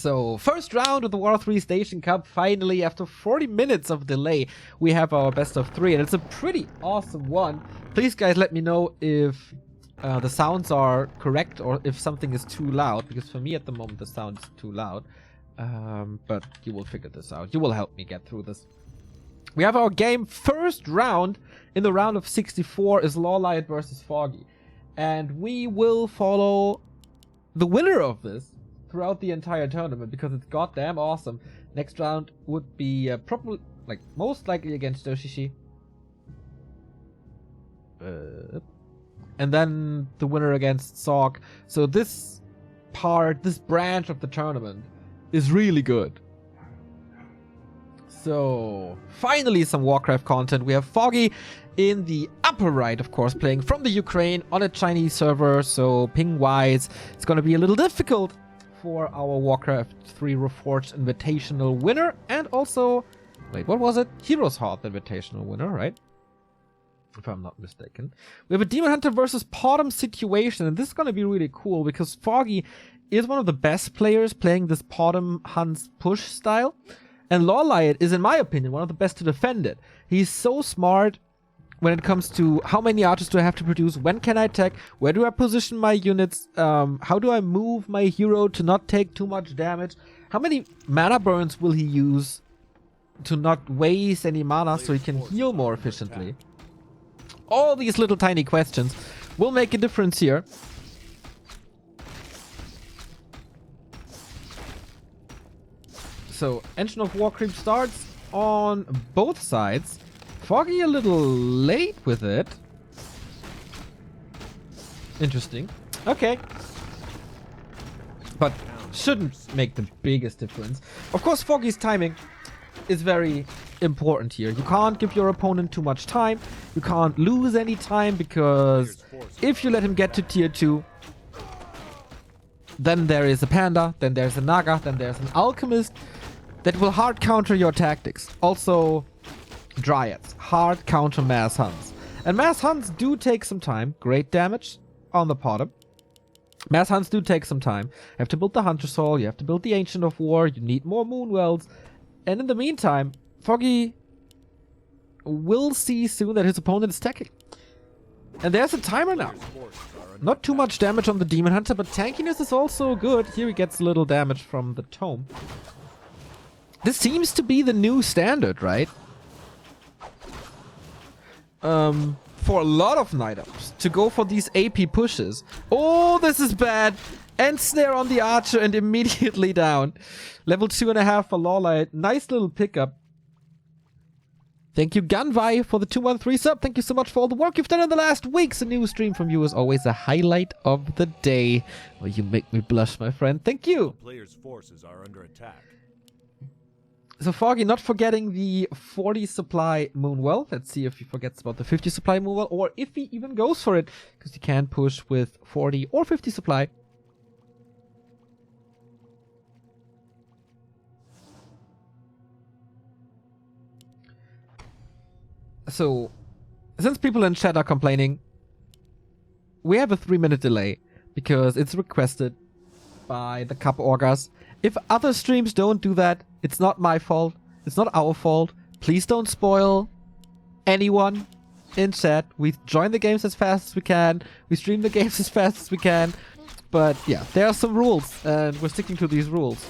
So, first round of the War3Station Cup. Finally, after 40 minutes of delay, we have our best of 3, and it's a pretty awesome one. Please, guys, let me know if the sounds are correct or if something is too loud, because for me at the moment the sound is too loud. But you will figure this out. You will help me get through this. We have our game. First round in the round of 64 is LawLiet versus Foggy, and we will follow the winner of this throughout the entire tournament because it's goddamn awesome. Next round would be probably, like, most likely against Doshishi. And then the winner against Sog. So this branch of the tournament is really good. So, finally some Warcraft content. We have Foggy in the upper right, of course, playing from the Ukraine on a Chinese server. So, ping-wise, it's going to be a little difficult for our Warcraft 3 Reforged Invitational winner. And also, wait, what was it? Heroes Heart Invitational winner, right? If I'm not mistaken. We have a Demon Hunter versus Potom situation, and this is going to be really cool because Foggy is one of the best players playing this Potom Hunts push style, and LawLiet is, in my opinion, one of the best to defend it. He's so smart when it comes to how many archers do I have to produce, when can I attack, where do I position my units, how do I move my hero to not take too much damage, how many mana burns will he use to not waste any mana so he can heal more efficiently. All these little tiny questions will make a difference here. So, Engine of War creep starts on both sides. Foggy a little late with it. Interesting. Okay. But shouldn't make the biggest difference. Of course, Foggy's timing is very important here. You can't give your opponent too much time. You can't lose any time because if you let him get to tier 2, then there is a Panda, then there's a Naga, then there's an Alchemist that will hard counter your tactics. Also, Dryads, hard counter Mass Hunts. And Mass Hunts do take some time. Great damage on the bottom. Mass Hunts do take some time. You have to build the Hunter Soul, you have to build the Ancient of War, you need more Moonwells. And in the meantime, Foggy will see soon that his opponent is tanking. And there's a timer now. Not too much damage on the Demon Hunter, but tankiness is also good. Here he gets a little damage from the Tome. This seems to be the new standard, right? For a lot of Night Elves to go for these AP pushes. Oh, this is bad. End snare on the Archer and immediately down. Level 2.5 for LawLiet. Nice little pickup. Thank you, Gunvai, for the 213 sub. Thank you so much for all the work you've done in the last weeks. A new stream from you is always a highlight of the day. Well, you make me blush, my friend. Thank you. The player's forces are under attack. So Foggy not forgetting the 40 supply Moonwell. Let's see if he forgets about the 50 supply Moonwell or if he even goes for it, because he can push with 40 or 50 supply. So, since people in chat are complaining, we have a 3-minute delay because it's requested by the Cup Orgas. If other streams don't do that, it's not my fault. It's not our fault. Please don't spoil anyone in chat. We join the games as fast as we can. We stream the games as fast as we can. But yeah, there are some rules, and we're sticking to these rules.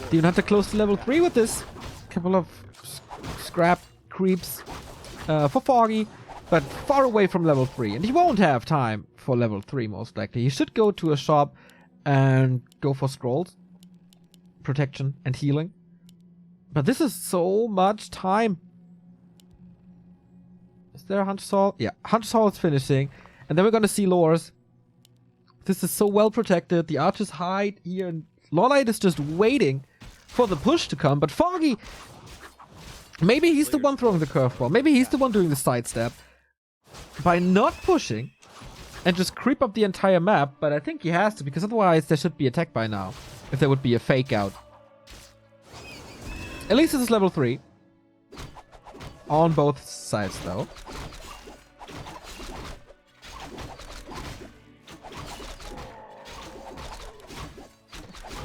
Demon Hunter close to level 3 with this. Couple of scrap creeps for Foggy, but far away from level 3. And he won't have time for level 3, most likely. He should go to a shop and go for scrolls, protection, and healing. But this is so much time. Is there a Hunter Soul? Yeah, Hunter Soul is finishing. And then we're gonna see Lores. This is so well protected. The archers hide here, and LawLiet is just waiting for the push to come. But Foggy, maybe he's the one throwing the curveball. Maybe he's the one doing the sidestep. By not pushing and just creep up the entire map, but I think he has to, because otherwise there should be attack by now. If there would be a fake out. At least this is level 3. On both sides though.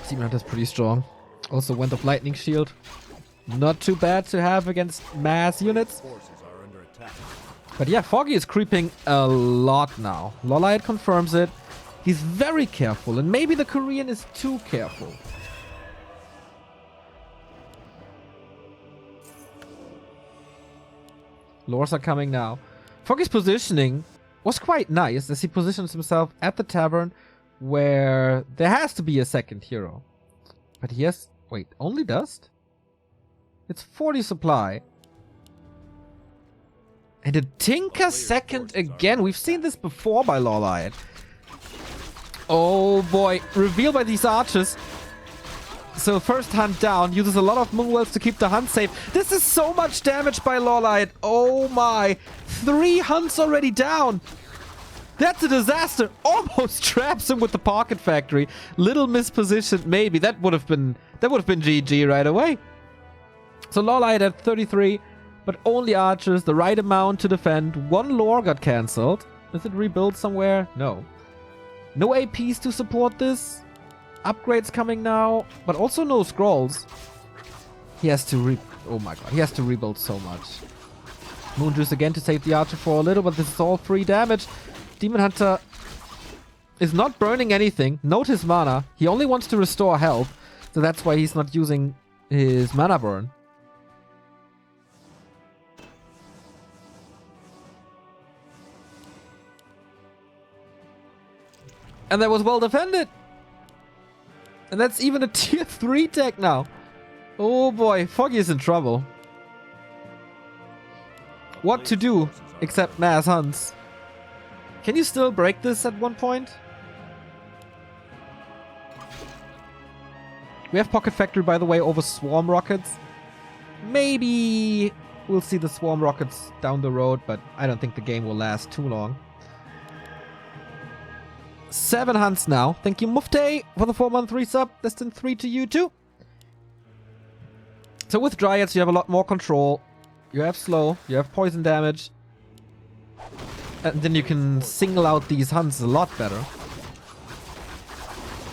Demon Hunter's pretty strong. Also went of Lightning Shield. Not too bad to have against mass units. Forces are under attack. But yeah, Foggy is creeping a lot now. LawLiet confirms it. He's very careful, and maybe the Korean is too careful. Lores are coming now. Foggy's positioning was quite nice as he positions himself at the tavern where there has to be a second hero. But he has... Wait, only dust? It's 40 supply. And a Tinker second again. We've seen this before by LawLiet. Oh boy. Revealed by these archers. So first hunt down. Uses a lot of Moonwells to keep the hunt safe. This is so much damage by LawLiet. Oh my. 3 hunts already down. That's a disaster. Almost traps him with the Pocket Factory. Little mispositioned maybe. That would have been GG right away. So LawLiet at 33, but only archers, the right amount to defend. 1 lore got cancelled. Is it rebuilt somewhere? No. No APs to support this. Upgrades coming now, but also no scrolls. He has to oh my god, he has to rebuild so much. Moonjuice again to save the archer for a little, but this is all free damage. Demon Hunter is not burning anything. Note his mana. He only wants to restore health, so that's why he's not using his mana burn. And that was well defended. And that's even a tier 3 tech now. Oh boy, Foggy is in trouble. What to do except mass hunts? Can you still break this at one point? We have Pocket Factory, by the way, over Swarm Rockets. Maybe we'll see the Swarm Rockets down the road, but I don't think the game will last too long. 7 hunts now. Thank you, Mufte, for the 4-month resub. Destined 3 to you too. So with Dryads, you have a lot more control. You have slow, you have poison damage. And then you can single out these hunts a lot better.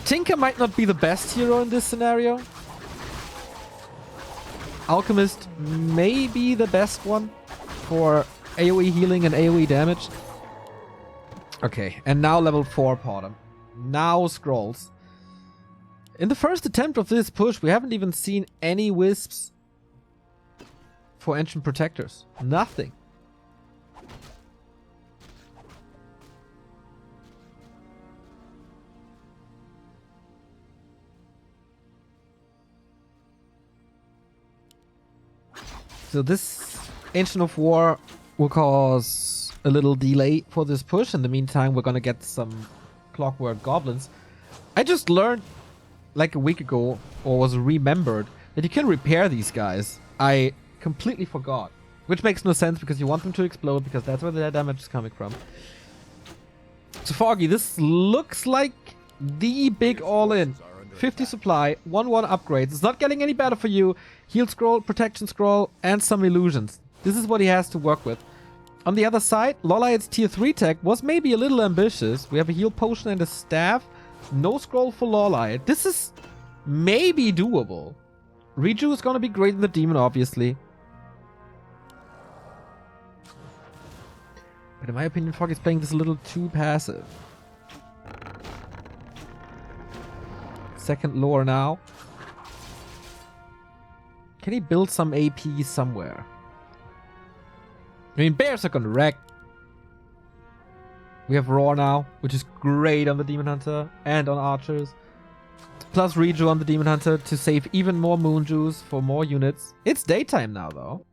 Tinker might not be the best hero in this scenario. Alchemist may be the best one for AoE healing and AoE damage. Okay, and now level 4 Potter. Now scrolls. In the first attempt of this push, we haven't even seen any wisps for Ancient Protectors. Nothing. So this Ancient of War will cause a little delay for this push. In the meantime, we're gonna get some Clockwork Goblins. I just learned like a week ago, or was remembered, that you can repair these guys. I completely forgot. Which makes no sense because you want them to explode, because that's where their damage is coming from. So Foggy, this looks like the big all-in. 50 supply, 1-1 upgrades. It's not getting any better for you. Heal scroll, protection scroll, and some illusions. This is what he has to work with. On the other side, LawLiet's tier 3 tech was maybe a little ambitious. We have a heal potion and a staff. No scroll for LawLiet. This is maybe doable. Riju is going to be great in the demon, obviously. But in my opinion, Foggy's playing this a little too passive. Second lore now. Can he build some AP somewhere? I mean, bears are gonna wreck. We have Roar now, which is great on the Demon Hunter and on archers. Plus Riju on the Demon Hunter to save even more Moon Juice for more units. It's daytime now, though.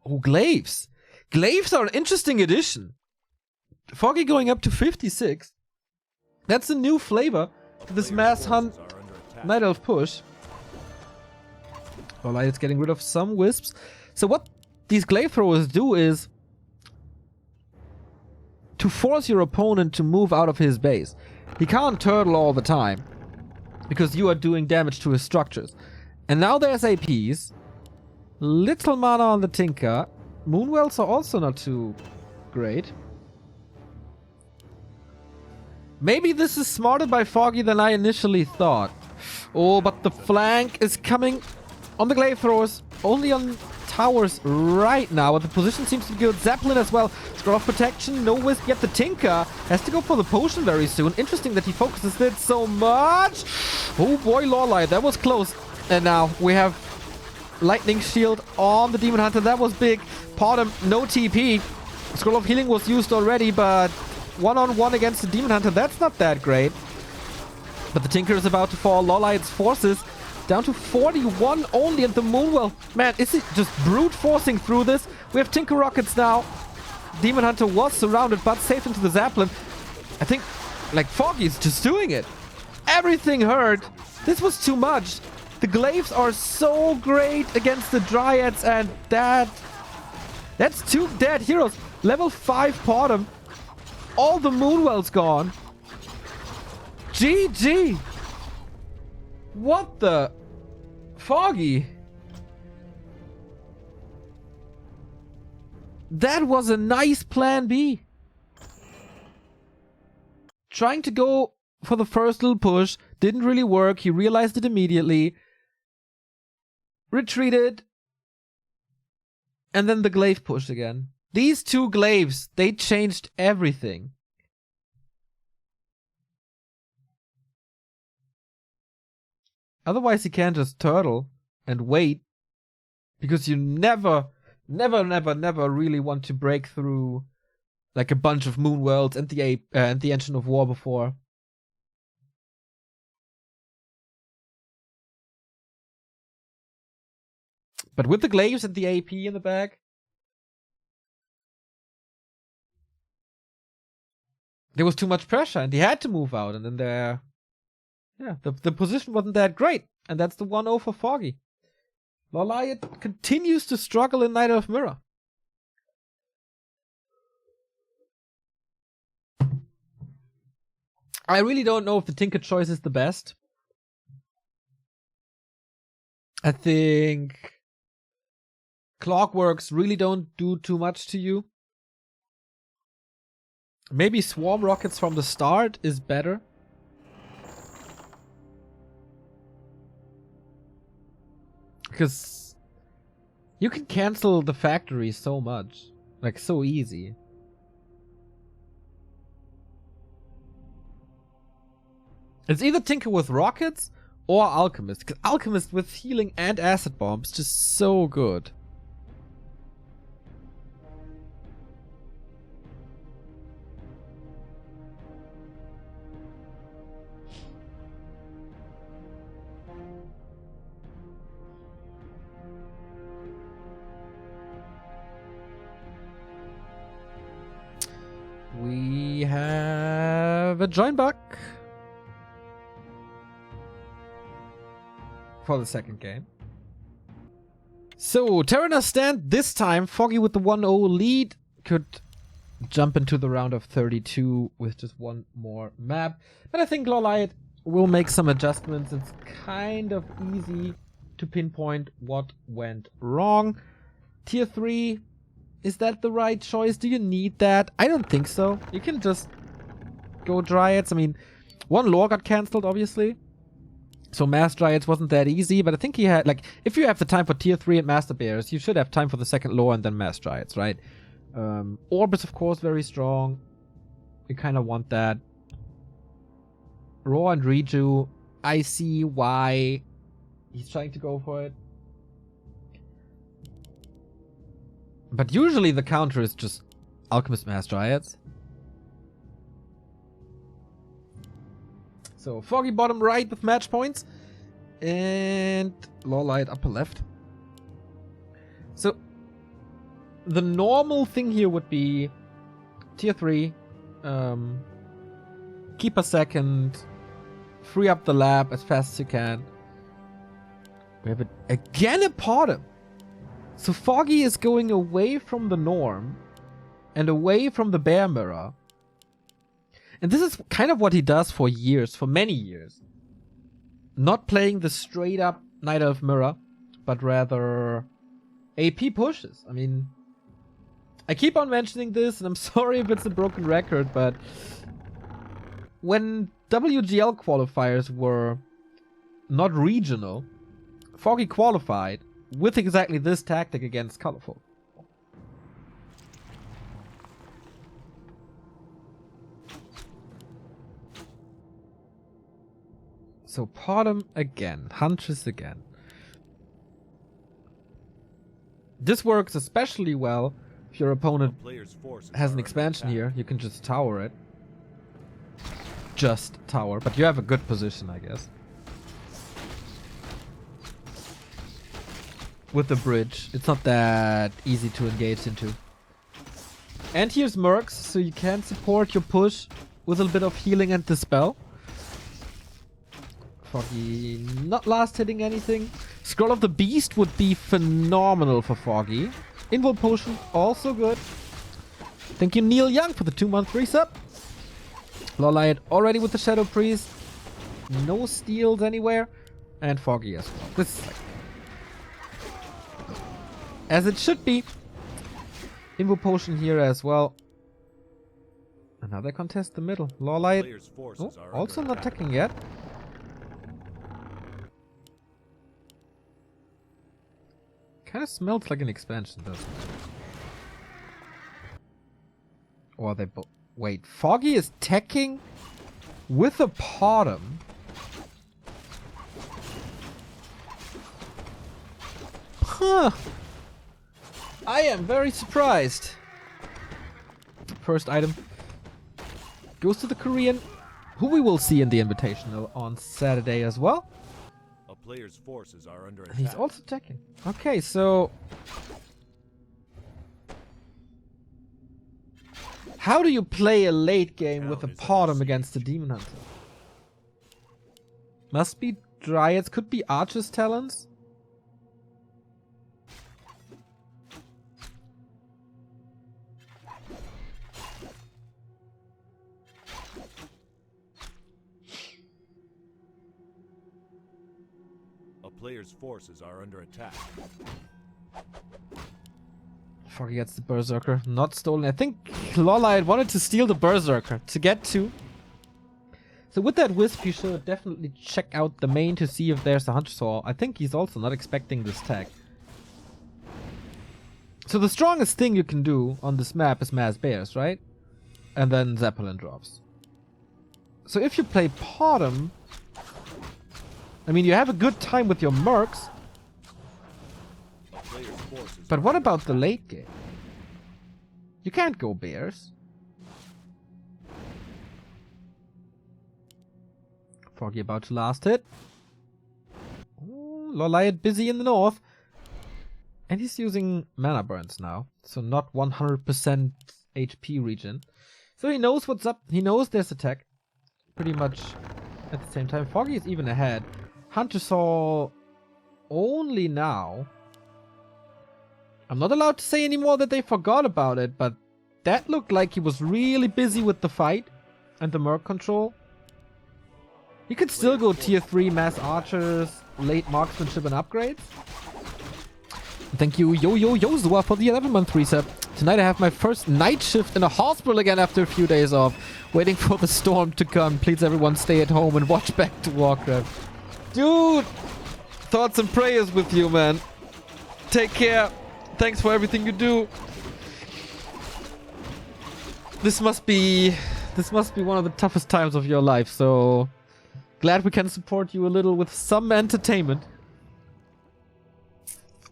Oh, Glaives. Glaives are an interesting addition. Foggy going up to 56. That's a new flavor to this mass hunt Night Elf push. LawLiet is getting rid of some wisps. So what these glaive throwers do is to force your opponent to move out of his base. He can't turtle all the time because you are doing damage to his structures. And now there's APs. Little mana on the Tinker. Moonwells are also not too great. Maybe this is smarter by Foggy than I initially thought. Oh, but the flank is coming on the glaive throwers. Only on towers right now. But the position seems to be good. Zeppelin as well. Scroll of protection. No whisk yet. The Tinker has to go for the potion very soon. Interesting that he focuses it so much. Oh boy, LawLiet. That was close. And now we have lightning shield on the Demon Hunter. That was big. Podem, no TP. Scroll of healing was used already, but one-on-one against the Demon Hunter, that's not that great. But the Tinker is about to fall. LawLiet's forces down to 41 only, and the Moonwell, man, is it just brute forcing through this? We have Tinker Rockets now. Demon Hunter was surrounded, but safe into the Zeppelin. I think, like, Foggy's just doing it. Everything hurt. This was too much. The glaives are so great against the Dryads, and that's 2 dead heroes. Level 5 Podem. All the Moonwell's gone. GG. What the? Foggy. That was a nice plan B. Trying to go for the first little push. Didn't really work. He realized it immediately. Retreated. And then the glaive pushed again. These 2 glaives, they changed everything. Otherwise, you can't just turtle and wait. Because you never really want to break through like a bunch of moon worlds and the Engine of War before. But with the glaives and the AP in the back, there was too much pressure and he had to move out, and then the position wasn't that great, and that's the 1-0 for Foggy. LawLiet continues to struggle in Night of Mirror. I really don't know if the Tinker choice is the best. I think Clockworks really don't do too much to you. Maybe Swarm Rockets from the start is better. Because you can cancel the factory so much. Like, so easy. It's either Tinker with Rockets or Alchemist. Because Alchemist with healing and Acid Bombs just so good. We have a join buck for the second game. So, Terraner stand this time. Foggy with the 1-0 lead could jump into the round of 32 with just one more map. But I think LawLiet will make some adjustments. It's kind of easy to pinpoint what went wrong. Tier 3. Is that the right choice? Do you need that? I don't think so. You can just go Dryads. I mean, one lore got cancelled, obviously. So Mass Dryads wasn't that easy, but I think he had, like, if you have the time for Tier 3 and Master Bears, you should have time for the second lore and then Mass Dryads, right? Orbis, of course, very strong. You kind of want that. Raw and Reju, I see why he's trying to go for it. But usually the counter is just Alchemist Mass Dryads. So Foggy bottom right with match points. And LawLiet upper left. So the normal thing here would be Tier 3. Keep a second. Free up the lab as fast as you can. We have again a Podem. So Foggy is going away from the norm and away from the Bear Mirror. And this is kind of what he does for years, for many years. Not playing the straight up Night of Mirror, but rather AP pushes. I mean, I keep on mentioning this, and I'm sorry if it's a broken record, but when WGL qualifiers were not regional. Foggy qualified with exactly this tactic against Colorful. So Potom again, Huntress again. This works especially well if your opponent has an expansion here. You can just tower it. Just tower, but you have a good position, I guess. With the bridge, it's not that easy to engage into. And here's Mercs, so you can support your push with a little bit of healing and dispel. Foggy not last hitting anything. Scroll of the Beast would be phenomenal for Foggy. Invul Potion, also good. Thank you, Neil Young, for the 2-month resub. LawLiet already with the Shadow Priest. No steals anywhere. And Foggy as well. This is like... as it should be. Invul Potion here as well. Another contest the middle. LawLiet also not attacking yet. Kind of smells like an expansion, doesn't it? Or they both... wait, Foggy is teching with a Potom. Huh. I am very surprised. First item goes to the Korean, who we will see in the Invitational on Saturday as well. Player's forces are under attack. He's also checking. Okay, so how do you play a late game with a Potom against the Demon Hunter? Must be Dryads, could be Archer's Talons. Player's forces are under attack. Foggy gets the Berserker. Not stolen. I think LawLiet wanted to steal the Berserker to get to. So with that Wisp, you should definitely check out the main to see if there's a Hunter Saw. I think he's also not expecting this tag. So the strongest thing you can do on this map is Mass Bears, right? And then Zeppelin drops. So if you play Potom, I mean, you have a good time with your Mercs. But what about the late game? You can't go Bears. Foggy about to last hit. Ooh, LawLiet busy in the north. And he's using mana burns now. So not 100% HP regen. So he knows what's up. He knows there's attack. Pretty much at the same time. Foggy is even ahead. Hunter Saw only now. I'm not allowed to say anymore that they forgot about it, but that looked like he was really busy with the fight and the Merc control. He could still go tier 3 mass archers, late marksmanship and upgrades. Thank you, Yozua, for the 11-month resub. Tonight I have my first night shift in a hospital again after a few days off. Waiting for the storm to come. Please everyone stay at home and watch back to Warcraft. Dude! Thoughts and prayers with you, man. Take care. Thanks for everything you do. This must be one of the toughest times of your life, so glad we can support you a little with some entertainment.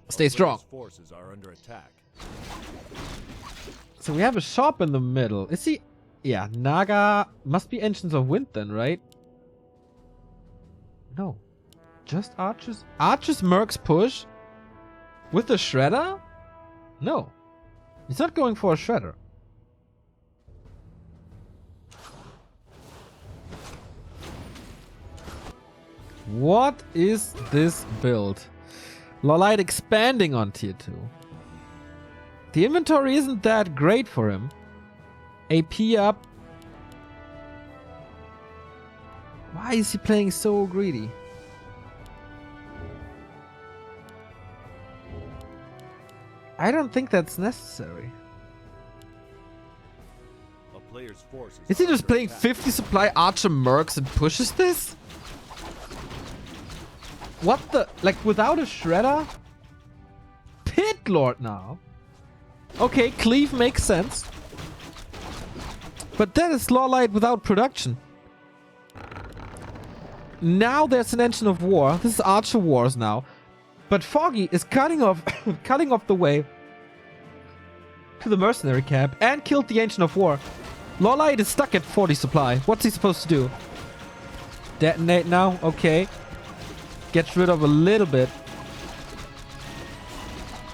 Stay strong. Forces are under attack. So we have a shop in the middle. Is he? Yeah, Naga must be Engines of Wind then, right? No. Just Archers? Archers Mercs push? With the Shredder? No. He's not going for a Shredder. What is this build? LawLiet expanding on tier 2. The inventory isn't that great for him. AP up. Why is he playing so greedy? I don't think that's necessary. A player's forces Is he just playing 50 supply Archer Mercs and pushes this? What the? Like, without a shredder? Pit Lord now. Okay, cleave makes sense. But that is LawLiet without production. Now there's an engine of war. This is Archer Wars now. But Foggy is cutting off cutting off the way to the mercenary camp and killed the Ancient of War. LawLiet is stuck at 40 supply. What's he supposed to do? Detonate now? Okay. Gets rid of a little bit.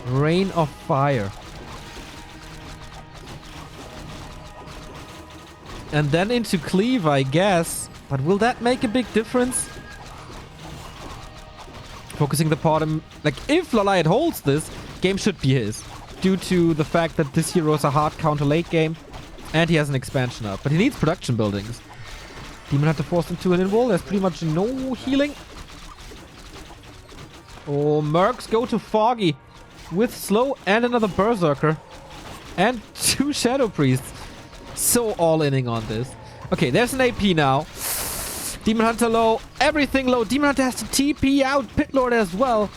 Rain of Fire. And then into Cleave, I guess. But will that make a big difference? Focusing the bottom. Like, if LawLiet holds this, game should be his. Due to the fact that this hero is a hard counter late game. And he has an expansion up. But he needs production buildings. Demon Hunter forced into an invul. There's pretty much no healing. Oh, Mercs go to Foggy. With slow and another Berserker. And 2 Shadow Priests. So all-inning on this. Okay, there's an AP now. Demon Hunter low. Everything low. Demon Hunter has to TP out Pit Lord as well.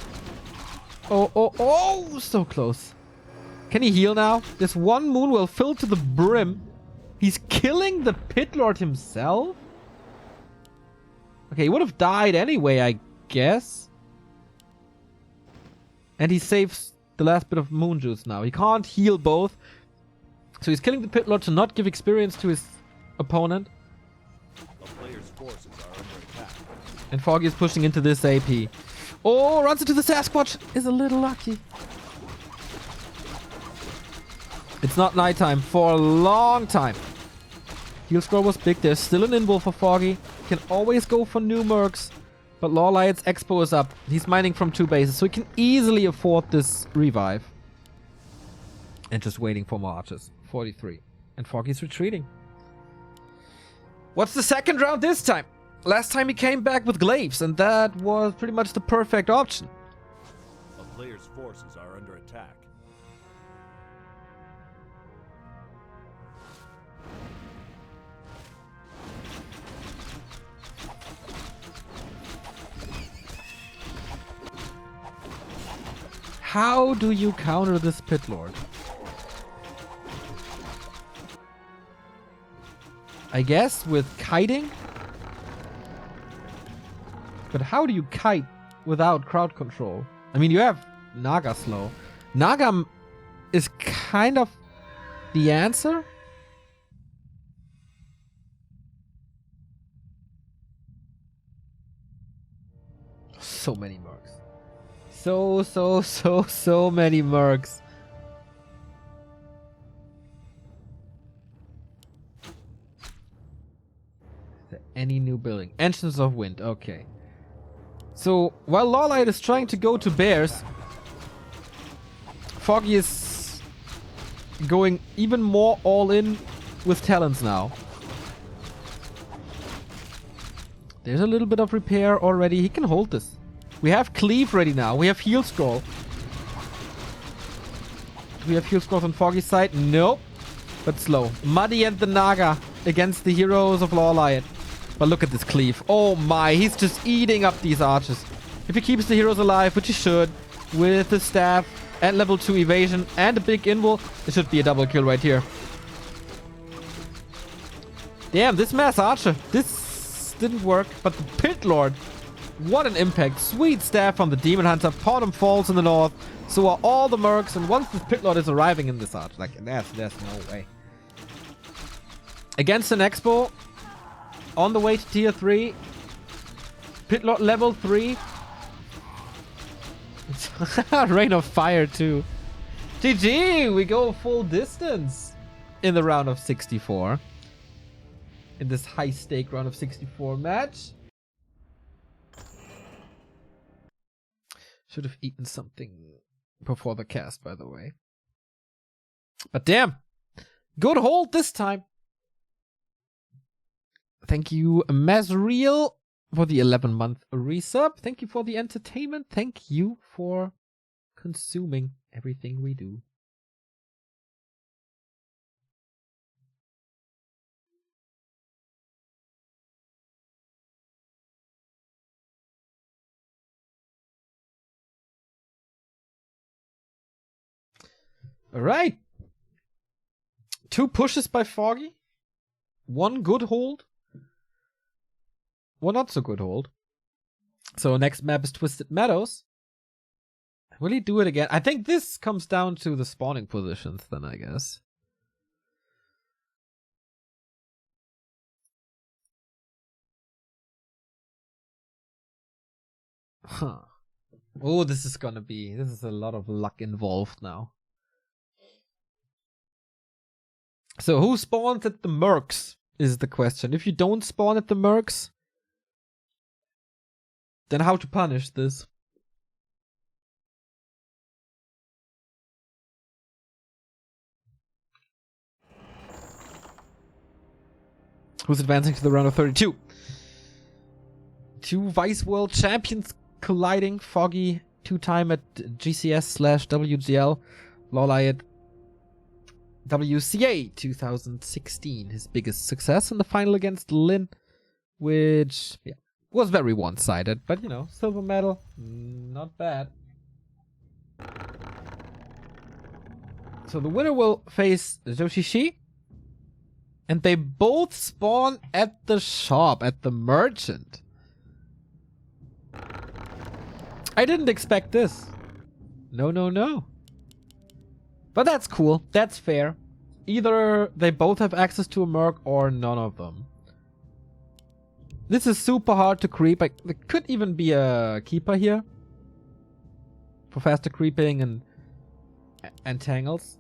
Oh, so close. Can he heal now? This one moon will fill to the brim. He's killing the Pit Lord himself? Okay, he would have died anyway, I guess. And he saves the last bit of moon juice now. He can't heal both. So he's killing the Pit Lord to not give experience to his opponent. A player's forces are under attack. And Foggy is pushing into this AP. Oh, runs into the Sasquatch. Is a little lucky. It's not nighttime for a long time. Heal scroll was big. There's still an invul for Foggy. Can always go for new mercs. But LawLiet's expo is up. He's mining from 2 bases, so he can easily afford this revive. And just waiting for more archers. 43. And Foggy's retreating. What's the second round this time? Last time he came back with glaives, and that was pretty much the perfect option. A player's forces are under attack. How do you counter this Pit Lord? I guess with kiting? But how do you kite without crowd control? I mean, you have Naga slow. Naga is kind of the answer? So many mercs. So many mercs. Any new building? Engines of Wind. Okay. So, while LawLiet is trying to go to bears, Foggy is going even more all-in with talents now. There's a little bit of repair already. He can hold this. We have Cleave ready now. We have Heal Scroll. Do we have Heal Scrolls on Foggy's side? Nope. But slow. Muddy and the Naga against the heroes of LawLiet. But look at this Cleave. Oh my, he's just eating up these archers. If he keeps the heroes alive, which he should, with the staff and level 2 evasion and a big invul, it should be a double kill right here. Damn, this mass archer. This didn't work, but the Pit Lord, what an impact. Sweet staff from the Demon Hunter. Bottom falls in the north. So are all the mercs. And once the Pit Lord is arriving in this arch, like, there's no way. Against an Expo, on the way to tier 3. Pit Lord level 3. Rain of Fire too. GG! We go full distance in the round of 64. In this high stake round of 64 match. Should have eaten something before the cast, by the way. But damn! Good hold this time. Thank you, Mazriel, for the 11-month resub. Thank you for the entertainment. Thank you for consuming everything we do. Alright. 2 pushes by Foggy. 1 good hold. 1 not so good hold. So next map is Twisted Meadows. Will he do it again? I think this comes down to the spawning positions then, I guess. Huh. Oh, this is a lot of luck involved now. So who spawns at the Mercs is the question. If you don't spawn at the Mercs, then how to punish this? Who's advancing to the round of 32? 2 Vice World Champions colliding. Foggy 2-time at GCS/WGL. LawLiet WCA 2016. His biggest success in the final against Lin, which was very one-sided. But, you know, silver medal, not bad. So the winner will face Joshishi. And they both spawn at the shop, at the merchant. I didn't expect this. No. But that's cool. That's fair. Either they both have access to a merc or none of them. This is super hard to creep. There could even be a keeper here. For faster creeping and tangles.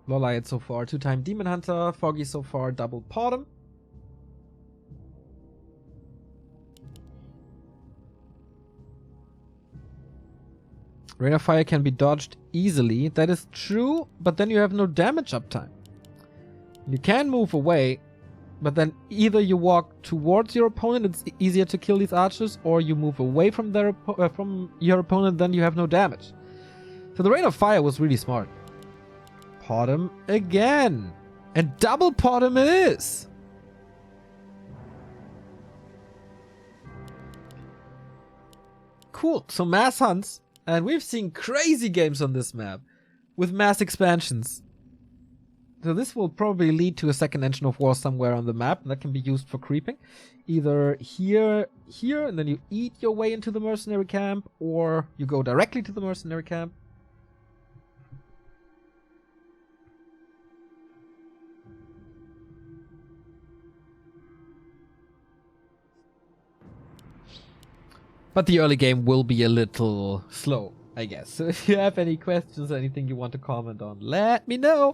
LawLiet so far 2-time Demon Hunter. Foggy so far double Potom. Rain of Fire can be dodged easily. That is true, but then you have no damage uptime. You can move away, but then either you walk towards your opponent, it's easier to kill these archers, or you move away from your opponent, then you have no damage. So the Rain of Fire was really smart. Potom again. And double Potom it is. Cool. So mass hunts. And we've seen crazy games on this map. With mass expansions. So this will probably lead to a second engine of war somewhere on the map. And that can be used for creeping. Either here, and then you eat your way into the mercenary camp. Or you go directly to the mercenary camp. But the early game will be a little slow, I guess. So if you have any questions or anything you want to comment on, let me know.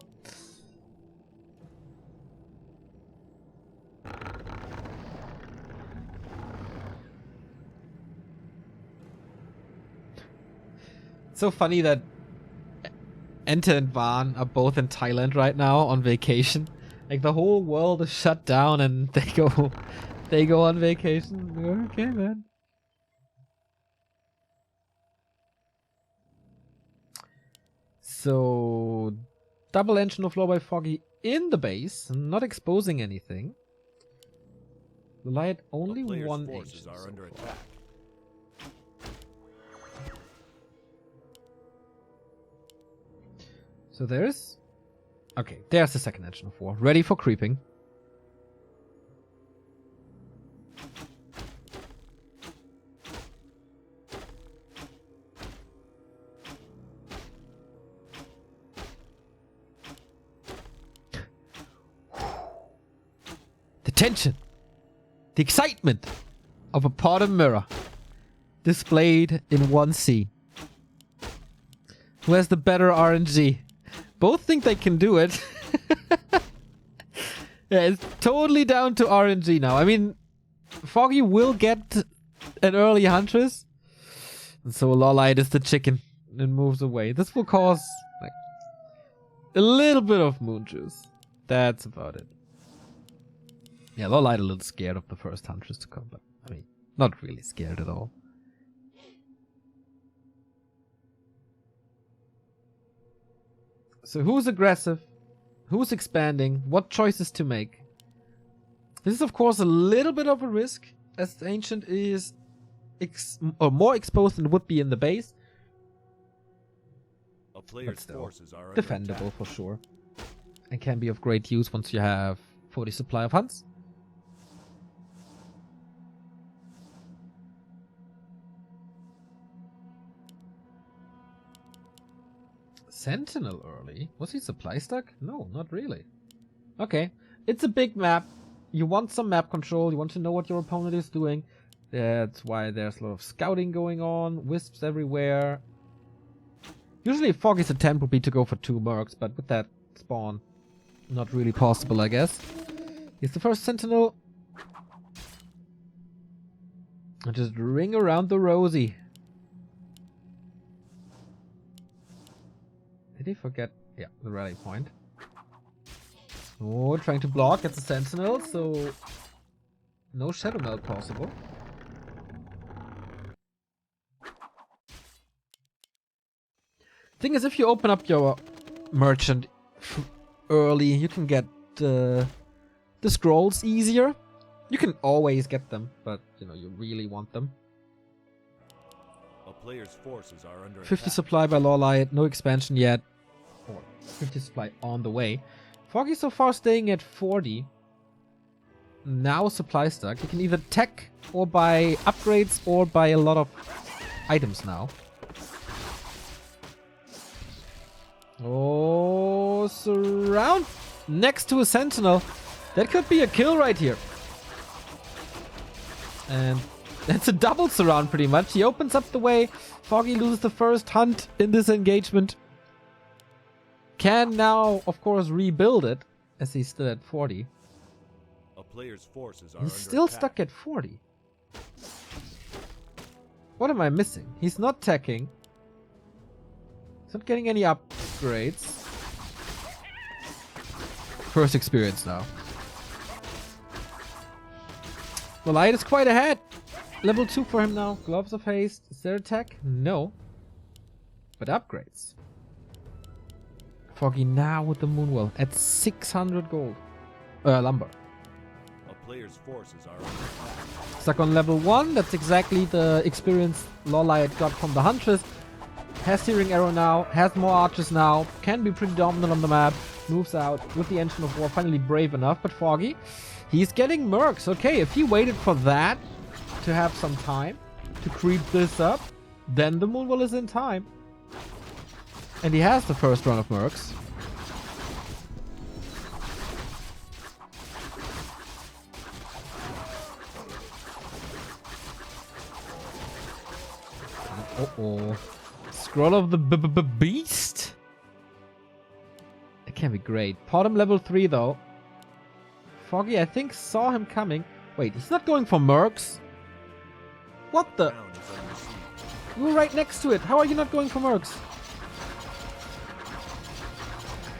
So funny that Enter and Van are both in Thailand right now on vacation. Like the whole world is shut down and they go on vacation. Okay, man. So, double engine of law by Foggy in the base, not exposing anything. LawLiet only 1 engine. Are under attack. So there's... Okay, there's the second engine of war. Ready for creeping. Tension, the excitement of a Potom mirror displayed in 1C. Who has the better RNG? Both think they can do it. Yeah, it's totally down to RNG now. I mean, Foggy will get an early Huntress, and so LawLiet is the chicken and moves away. This will cause like a little bit of moon juice. That's about it. Yeah, LawLiet a little scared of the first Huntress to come, but I mean, not really scared at all. So who's aggressive? Who's expanding? What choices to make? This is of course a little bit of a risk, as the Ancient is more exposed than it would be in the base. player's still, forces are under defendable attack. for sure. And can be of great use once you have 40 supply of hunts. Sentinel early? Was he supply stuck? No, not really. Okay, it's a big map. You want some map control. You want to know what your opponent is doing. That's why there's a lot of scouting going on. Wisps everywhere. Usually Foggy's attempt would be to go for 2 mercs, but with that spawn, not really possible, I guess. Here's the first Sentinel. And just ring around the rosy. Did he forget? Yeah, the rally point. Oh, trying to block. It's a Sentinel, so no Shadow Melt possible. Thing is, if you open up your merchant early, you can get the scrolls easier. You can always get them, but you know, you really want them. A player's forces are under 50 attack. supply by LawLiet, no expansion yet. Or 50 supply on the way. Foggy so far staying at 40. Now supply stuck. You can either tech or buy upgrades or buy a lot of items now. Oh, surround next to a Sentinel. That could be a kill right here. And that's a double surround pretty much. He opens up the way. Foggy loses the first hunt in this engagement. Can now, of course, rebuild it as he's still at 40. A player's forces are He's under still attack. stuck at 40. What am I missing? He's not teching. He's not getting any upgrades. First experience now. LawLiet is quite ahead. Level 2 for him now. Gloves of Haste. Is there attack? No. But upgrades. Foggy now with the Moonwell at 600 gold. Lumber. A player's forces are under attack. Stuck on level 1. That's exactly the experience LawLiet got from the Huntress. Has Searing Arrow now. Has more archers now. Can be pretty dominant on the map. Moves out with the Engine of War. Finally brave enough. But Foggy, he's getting mercs. Okay, if he waited for that to have some time to creep this up, then the Moonwell is in time. And he has the first run of mercs. Uh-oh. Scroll of the Beast? It can be great. Bottom level 3 though. Foggy, I think, saw him coming. Wait, he's not going for mercs? What the? Town is under siege. You were right next to it. How are you not going for mercs?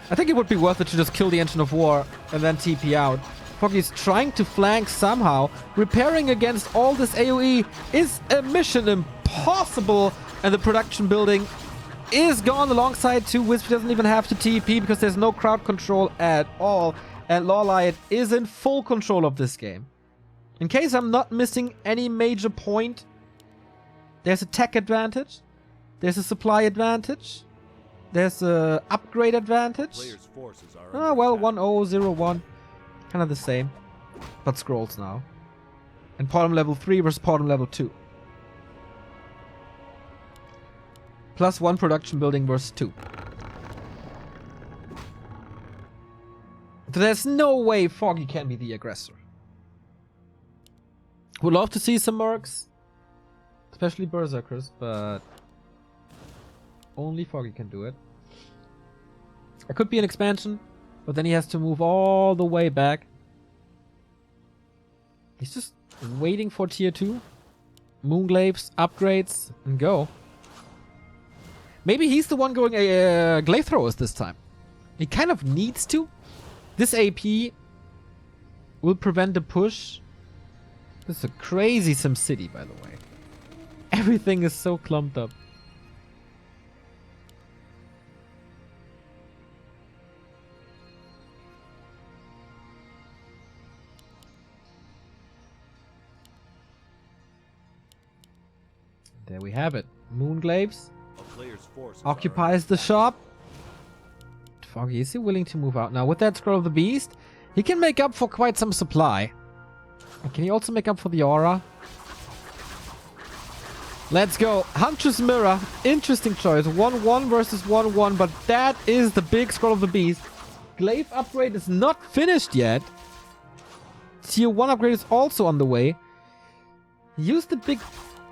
I think it would be worth it to just kill the Engine of War and then TP out. Foggy's trying to flank somehow. Repairing against all this AoE is a mission impossible. And the production building is gone alongside 2 Wisp. He doesn't even have to TP because there's no crowd control at all. And LawLiet is in full control of this game. In case I'm not missing any major point, there's a tech advantage. There's a supply advantage. There's a upgrade advantage. Player's forces are Ah, under well, attack. 1-0-0-1. Kind of the same. But scrolls now. And bottom level 3 versus bottom level 2. Plus 1 production building versus 2. So there's no way Foggy can be the aggressor. Would love to see some mercs. Especially berserkers, but only Foggy can do it. It could be an expansion, but then he has to move all the way back. He's just waiting for tier 2. Moonglaves, upgrades, and go. Maybe he's the one going glaive throwers this time. He kind of needs to. This AP will prevent the push. This is a crazy SimCity, by the way. Everything is so clumped up. There we have it. Moonglaves A player's forces occupies are the shop. Foggy, is he willing to move out? Now, with that Scroll of the Beast, he can make up for quite some supply. And can he also make up for the aura? Let's go. Huntress Mirror. Interesting choice. 1-1 versus 1-1, but that is the big Scroll of the Beast. Glaive upgrade is not finished yet. Tier 1 upgrade is also on the way. Use the big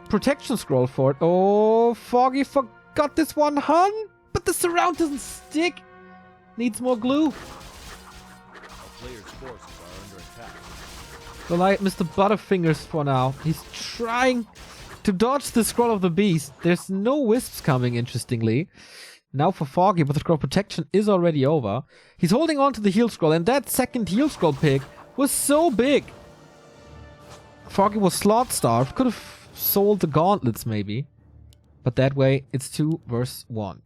protection scroll for it. Oh, Foggy forgot this one, hun. But the surround doesn't stick. Needs more glue. A player's forces are under attack. LawLiet Mr. Butterfingers for now. He's trying to dodge the Scroll of the Beast. There's no wisps coming, interestingly. Now for Foggy, but the scroll protection is already over. He's holding on to the heal scroll, and that second heal scroll pick was so big. Foggy was slot starved. Could have sold the gauntlets maybe. But that way, it's 2 versus 1.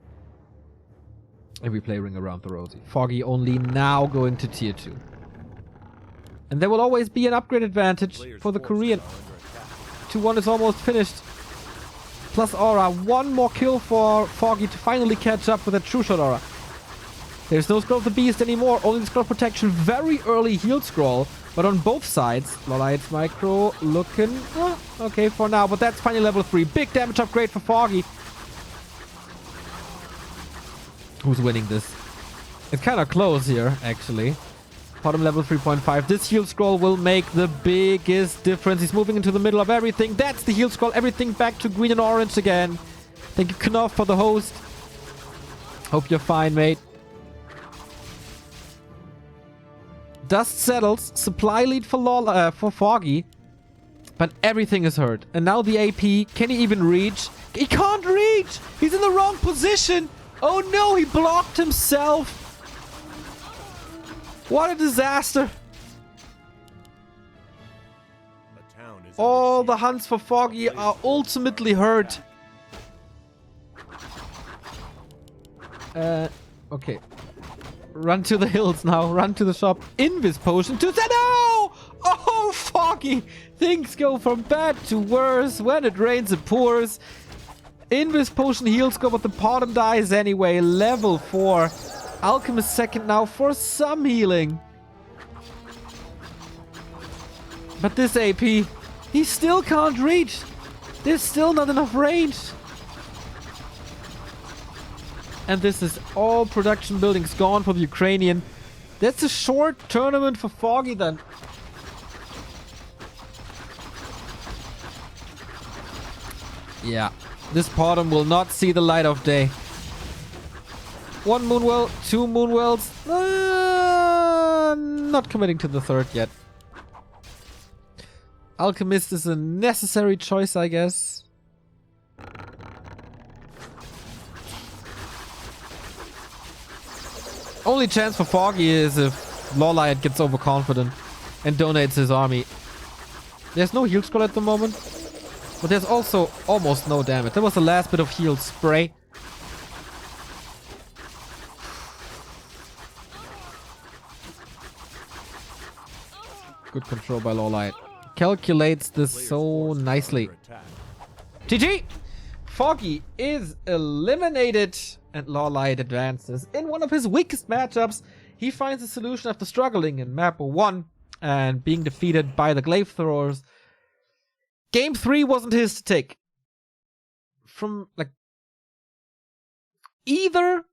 Every play ring around the rosy. Foggy only now going to tier 2. And there will always be an upgrade advantage for the Korean. 2-1 is almost finished. Plus aura. One more kill for Foggy to finally catch up with a true shot aura. There's no Scroll of the Beast anymore. Only the scroll protection. Very early heal scroll. But on both sides. LawLiet's micro looking okay for now. But that's finally level 3. Big damage upgrade for Foggy. Who's winning this? It's kind of close here, actually. Bottom level 3.5. This heal scroll will make the biggest difference. He's moving into the middle of everything. That's the heal scroll. Everything back to green and orange again. Thank you, Knopf, for the host. Hope you're fine, mate. Dust settles. Supply lead for Foggy. But everything is hurt. And now the AP. Can he even reach? He can't reach! He's in the wrong position! Oh no, he blocked himself! What a disaster! The town is All the hunts for Foggy are ultimately hurt. Okay. Run to the hills now. Run to the shop. Invis potion to... No! Oh, Foggy! Things go from bad to worse. When it rains, it pours. Invis potion heals go, but the bottom dies anyway. Level 4. Alchemist second now for some healing. But this AP, he still can't reach. There's still not enough range. And this is all production buildings gone for the Ukrainian. That's a short tournament for Foggy then. Yeah, this bottom will not see the light of day. 1 Moonwell, 2 Moonwells. Not committing to the third yet. Alchemist is a necessary choice, I guess. Only chance for Foggy is if LawLiet gets overconfident and donates his army. There's no heal scroll at the moment, but there's also almost no damage. That was the last bit of heal spray. Good control by LawLiet. Calculates this so nicely. GG! Foggy is eliminated and LawLiet advances. In one of his weakest matchups, he finds a solution after struggling in map 1 and being defeated by the glaive throwers. Game 3 wasn't his to take. From, like, either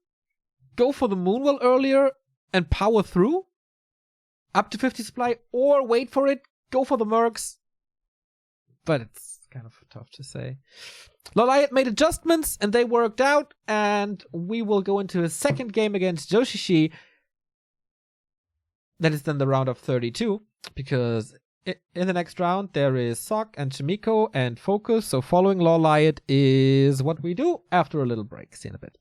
go for the Moonwell earlier and power through up to 50 supply, or wait for it, go for the mercs. But it's kind of tough to say. LawLiet made adjustments and they worked out, and we will go into a second game against Joshishi. That is then the round of 32, because in the next round there is Sok and Chimiko and Focus. So following LawLiet is what we do after a little break. See you in a bit.